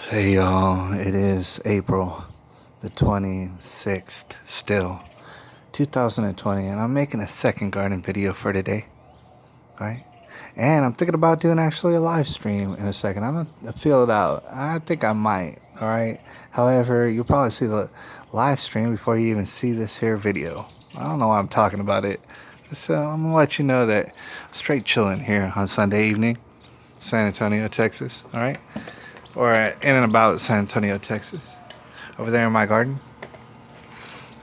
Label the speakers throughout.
Speaker 1: Hey y'all, it is April the 26th, still 2020, and I'm making a second garden video for today, alright? And I'm thinking about doing actually a live stream in a second. I'm gonna feel it out. I think I might, alright? However, you'll probably see the live stream before you even see this here video. I don't know why I'm talking about it. So I'm gonna let you know that I'm straight chilling here on Sunday evening, San Antonio, Texas, alright? Or in and about San Antonio, Texas. Over there in my garden.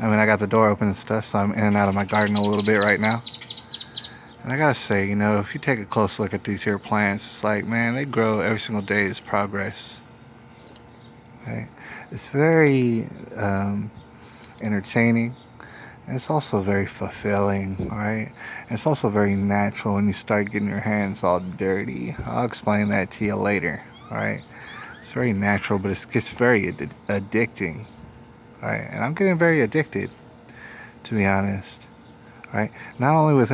Speaker 1: I mean, I got the door open and stuff, so I'm in and out of my garden a little bit right now. And I gotta say, you know, if you take a close look at these here plants, it's like, man, they grow every single day is progress. Okay? It's very entertaining. And it's also very fulfilling, alright? It's also very natural when you start getting your hands all dirty. I'll explain that to you later, alright? It's very natural, but it gets very addicting. Alright, and I'm getting very addicted, to be honest. Right? Not only with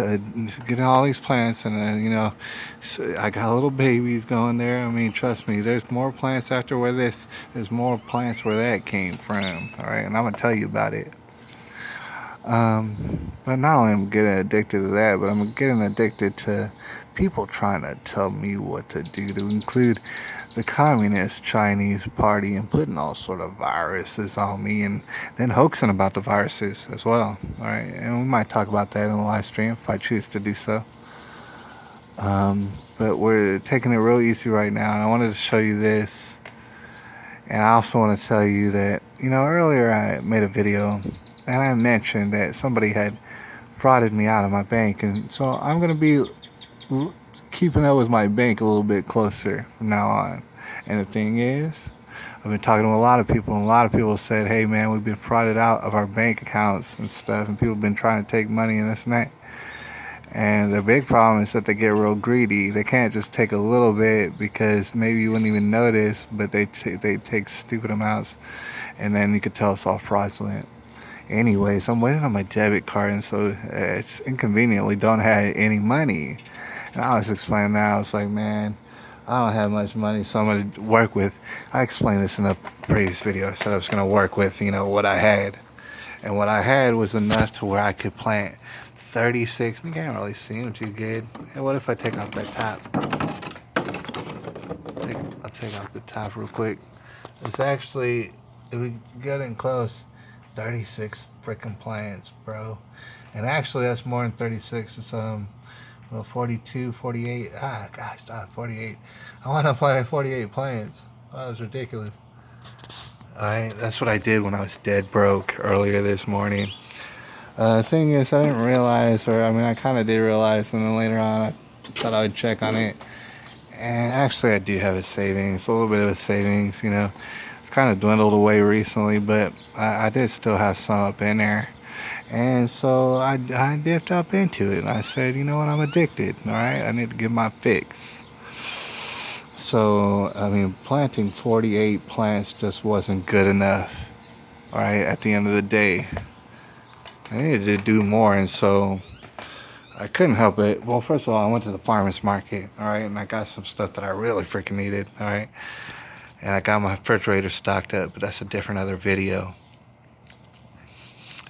Speaker 1: getting all these plants, and you know, I got little babies going there. I mean, trust me, there's more plants after where this. There's more plants where that came from. All right, and I'm gonna tell you about it. But not only am I getting addicted to that, but I'm getting addicted to people trying to tell me what to do, to include the Communist Chinese Party and putting all sort of viruses on me and then hoaxing about the viruses as well. All right, and we might talk about that in the live stream if I choose to do so. But we're taking it real easy right now, and I wanted to show you this. And I also want to tell you that, you know, earlier I made a video and I mentioned that somebody had frauded me out of my bank, and so I'm going to be keeping up with my bank a little bit closer from now on. And the thing is, I've been talking to a lot of people, and a lot of people said, hey man, we've been frauded out of our bank accounts and stuff, and people have been trying to take money and this and that. And the big problem is that they get real greedy. They can't just take a little bit because maybe you wouldn't even notice, but they take stupid amounts, and then you could tell it's all fraudulent. Anyways, I'm waiting on my debit card, and so it's inconveniently don't have any money. And I was explaining that. I was like, man, I don't have much money, so I'm going to work with, I explained this in a previous video. I said I was going to work with, you know, what I had. And what I had was enough to where I could plant 36, you can't really see them too good. And what if I take off that top? I'll take off the top real quick. It's actually, if we get in close, 36 freaking plants, bro. And actually that's more than 36. It's well, 42, 48. Gosh, 48. I wound up planting 48 plants. That was ridiculous. Alright, that's what I did when I was dead broke earlier this morning. The thing is, I didn't realize, or I mean, I kind of did realize, and then later on I thought I would check on it. And actually I do have a savings, a little bit of a savings, you know. It's kind of dwindled away recently, but I did still have some up in there. And so I dipped up into it, and I said, you know what, I'm addicted, all right? I need to get my fix. So, I mean, planting 48 plants just wasn't good enough, all right, at the end of the day. I needed to do more, and so I couldn't help it. Well, first of all, I went to the farmer's market, all right, and I got some stuff that I really freaking needed, all right? And I got my refrigerator stocked up, but that's a different other video.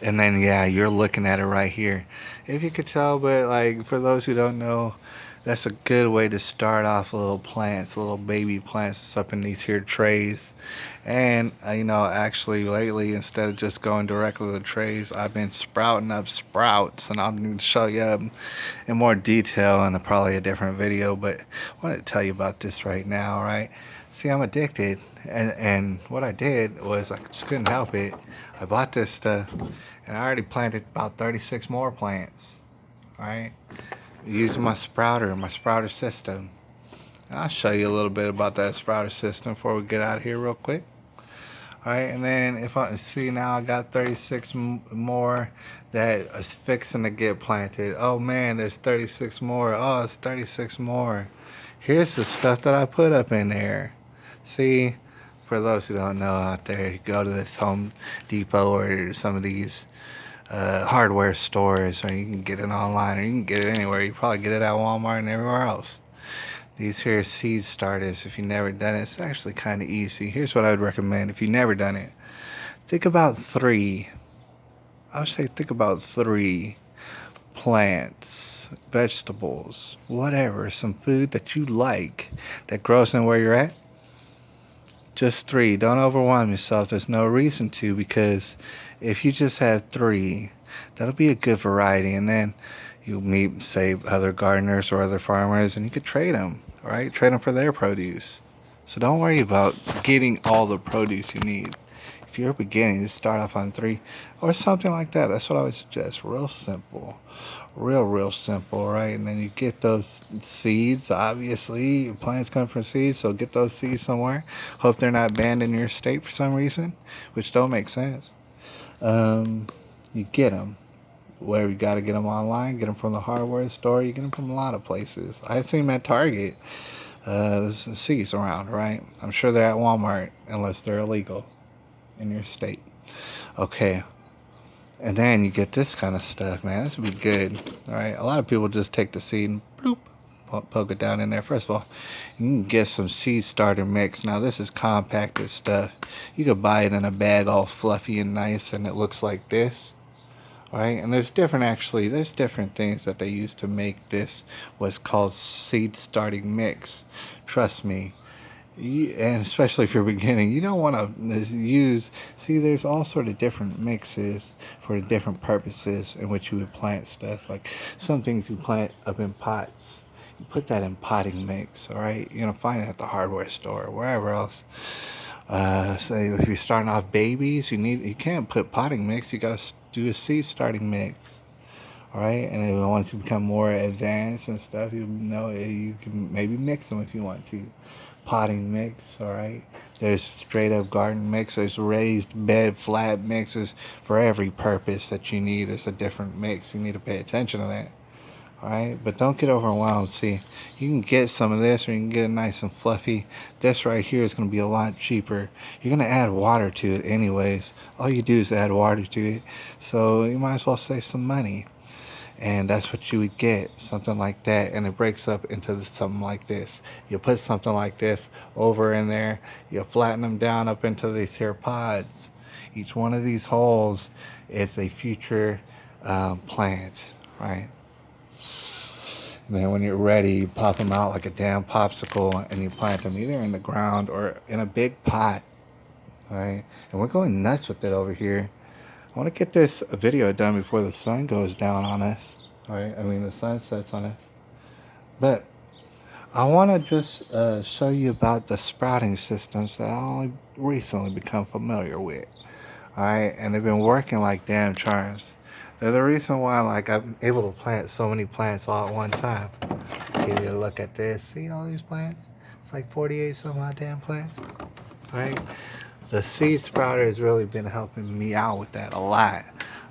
Speaker 1: And then, yeah, you're looking at it right here. If you could tell, but like for those who don't know, that's a good way to start off little plants, little baby plants up in these here trays. And you know, actually lately, instead of just going directly to the trays, I've been sprouting up sprouts, and I'll need to show you in more detail in probably a different video, but I want to tell you about this right now, right? See, I'm addicted, and what I did was I just couldn't help it. I bought this stuff, and I already planted about 36 more plants, right? Using my sprouter system. And I'll show you a little bit about that sprouter system before we get out of here real quick. Alright, and then if I see now I got 36 more that is fixing to get planted. Oh man, there's 36 more. Oh, it's 36 more. Here's the stuff that I put up in there. See, for those who don't know out there, you go to this Home Depot or some of these hardware stores, or you can get it online, or you can get it anywhere. You probably get it at Walmart and everywhere else. These here seed starters, if you've never done it, it's actually kind of easy. Here's what I would recommend if you've never done it. Think about three. I would say think about three plants, vegetables, whatever, some food that you like that grows in where you're at. Just three. Don't overwhelm yourself. There's no reason to, because if you just have three, that'll be a good variety. And then you meet, say, other gardeners or other farmers, and you could trade them, right? Trade them for their produce. So don't worry about getting all the produce you need. If you're beginning, just start off on three or something like that. That's what I would suggest. Real simple. Real simple, right? And then you get those seeds. Obviously, plants come from seeds, so get those seeds somewhere. Hope they're not banned in your state for some reason, which don't make sense. You get them where you got to get them online. Get them from the hardware store. You get them from a lot of places. I see them at Target. There's seeds around, right? I'm sure they're at Walmart unless they're illegal in your state. Okay. And then you get this kind of stuff, man. This would be good. All right. A lot of people just take the seed and bloop, poke it down in there. First of all, you can get some seed starter mix. Now, this is compacted stuff. You could buy it in a bag all fluffy and nice, and it looks like this. All right. And there's different things that they use to make this what's called seed starting mix. Trust me. And especially if you're beginning, you don't want to see, there's all sort of different mixes for different purposes in which you would plant stuff. Like some things you plant up in pots, you put that in potting mix. All right, you're gonna find it at the hardware store or wherever else. Say if you're starting off babies, you can't put potting mix. You gotta do a seed starting mix. All right, and then once you become more advanced and stuff, you can maybe mix them if you want to. Potting mix, all right. There's straight up garden mix. There's raised bed flat mixes for every purpose that you need. There's a different mix. You need to pay attention to that. All right, but don't get overwhelmed. See, you can get some of this, or you can get it nice and fluffy. This right here is going to be a lot cheaper. You're going to add water to it anyways. All you do is add water to it, so you might as well save some money. And that's what you would get, something like that, and it breaks up into something like this. You put something like this over in there, you flatten them down up into these here pods. Each one of these holes is a future plant, right? And then when you're ready, you pop them out like a damn popsicle, and you plant them either in the ground or in a big pot, right? And we're going nuts with it over here. I want to get this video done before the sun goes down on us. All right, I mean the sun sets on us. But I want to just show you about the sprouting systems that I only recently become familiar with. All right, and they've been working like damn charms. They're the reason why, like, I'm able to plant so many plants all at one time. Give you a look at this. See all these plants? It's like 48 some odd damn plants. All right. The seed sprouter has really been helping me out with that a lot.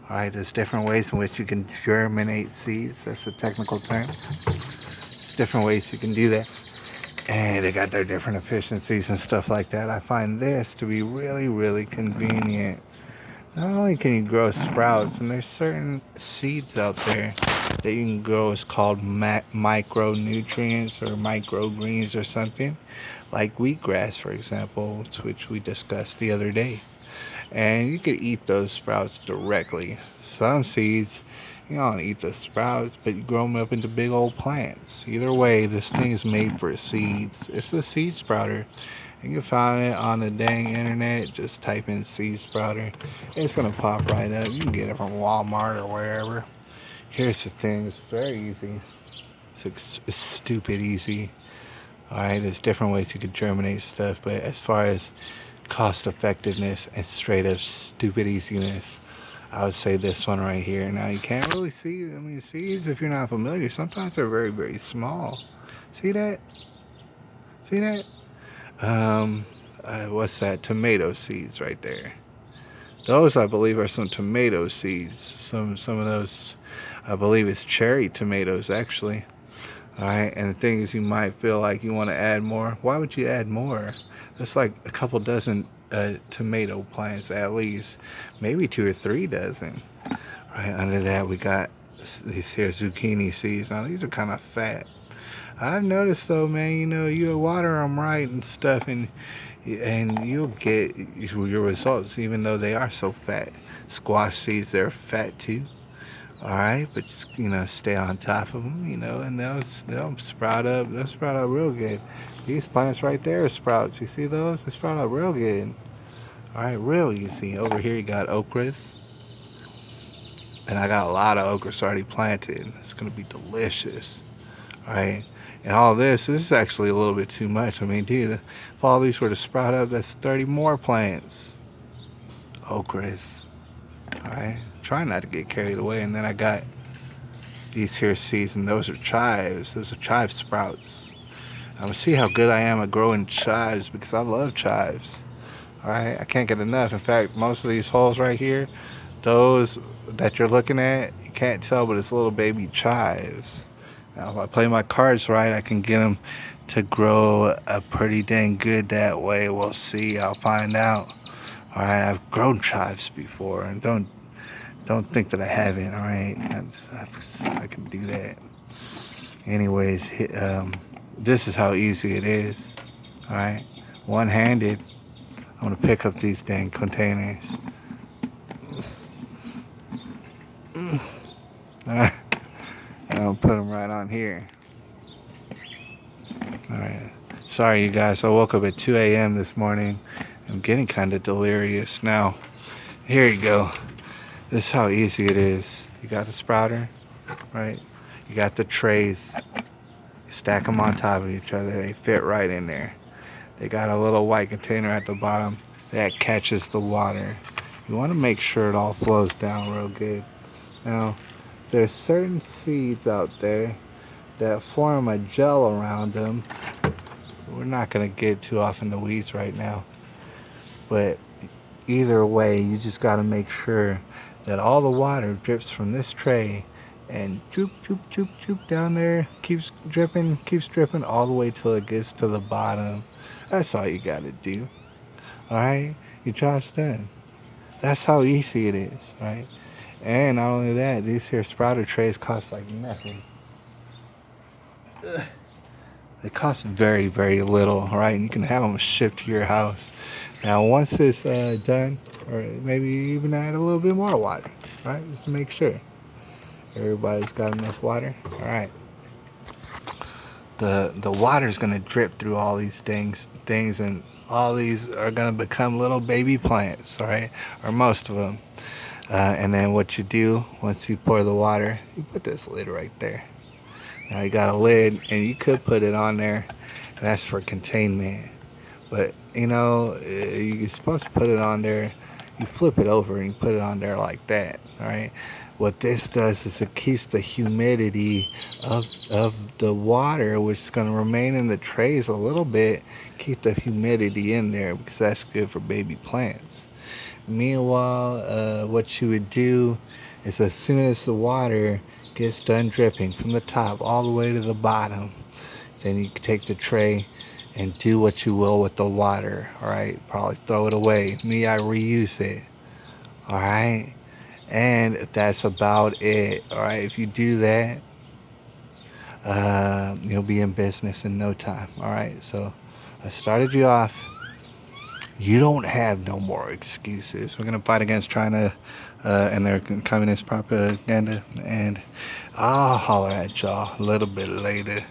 Speaker 1: All right, there's different ways in which you can germinate seeds. That's the technical term. There's different ways you can do that. And they got their different efficiencies and stuff like that. I find this to be really convenient. Not only can you grow sprouts, and there's certain seeds out there that you can grow. It's called micronutrients or microgreens or something. Like wheatgrass, for example, which we discussed the other day. And you could eat those sprouts directly. Some seeds, you don't eat the sprouts, but you grow them up into big old plants. Either way, this thing is made for seeds. It's a seed sprouter. You can find it on the dang internet. Just type in seed sprouter. It's going to pop right up. You can get it from Walmart or wherever. Here's the thing. It's very easy. It's stupid easy. Alright, there's different ways you could germinate stuff, but as far as cost effectiveness and straight up stupid easiness, I would say this one right here. Now you can't really see, I mean, seeds, if you're not familiar, sometimes they're very small. See that? See that? What's that? Tomato seeds right there. Those, I believe, are some tomato seeds. Some of those, I believe it's cherry tomatoes actually. Alright, and the thing is, you might feel like you want to add more. Why would you add more? That's like a couple dozen tomato plants at least. Maybe 2 or 3 dozen. Right under that, we got these here zucchini seeds. Now, these are kind of fat. I've noticed though, man, you water them right and stuff, and you'll get your results, even though they are so fat. Squash seeds, they're fat too. All right, but just, stay on top of them, and they'll sprout up. They'll sprout up real good. These plants right there are sprouts. You see those? They sprout up real good. All right, real easy. Over here you got okras, and I got a lot of okras already planted. It's gonna be delicious. All right, and all this is actually a little bit too much. I mean, dude, if all these were to sprout up, that's 30 more plants. Okras. All right, try not to get carried away. And then I got these here seeds, and those are chives. Those are chive sprouts. I'm gonna see how good I am at growing chives because I love chives. All right, I can't get enough. In fact, most of these holes right here, those that you're looking at, you can't tell, but it's little baby chives. Now, if I play my cards right, I can get them to grow pretty dang good that way. We'll see. I'll find out. All right, I've grown chives before, and don't think that I haven't. All right, I can do that. Anyways, this is how easy it is. All right, one-handed. I'm gonna pick up these dang containers. All right, and I'll put them right on here. All right. Sorry, you guys. I woke up at 2 a.m. this morning. I'm getting kind of delirious now. Here you go. This is how easy it is. You got the sprouter, right? You got the trays. You stack them on top of each other. They fit right in there. They got a little white container at the bottom that catches the water. You want to make sure it all flows down real good. Now, there's certain seeds out there that form a gel around them. We're not going to get too off in the weeds right now. But either way, you just got to make sure that all the water drips from this tray and droop, droop, droop, droop down there. Keeps dripping all the way till it gets to the bottom. That's all you got to do. All right? Your job's done. That's how easy it is, right? And not only that, these here sprouter trays cost like nothing. They cost very, very little, all right? And you can have them shipped to your house. Now, once it's done, or maybe even add a little bit more water, right? Just to make sure everybody's got enough water. All right. The water is gonna drip through all these things, and all these are gonna become little baby plants, all right? Or most of them. And then what you do once you pour the water, you put this lid right there. Now you got a lid, and you could put it on there, and that's for containment. But you're supposed to put it on there. You flip it over and you put it on there like that. All right. What this does is it keeps the humidity of the water, which is going to remain in the trays a little bit. Keep the humidity in there because that's good for baby plants. Meanwhile, what you would do is as soon as the water gets done dripping from the top all the way to the bottom, then you can take the tray and do what you will with the water. All right, probably throw it away. Me, I reuse it. All right, and that's about it. All right, if you do that, you'll be in business in no time. All right, so I started you off. You don't have no more excuses. We're gonna fight against China and their communist propaganda, and I'll holler at y'all a little bit later.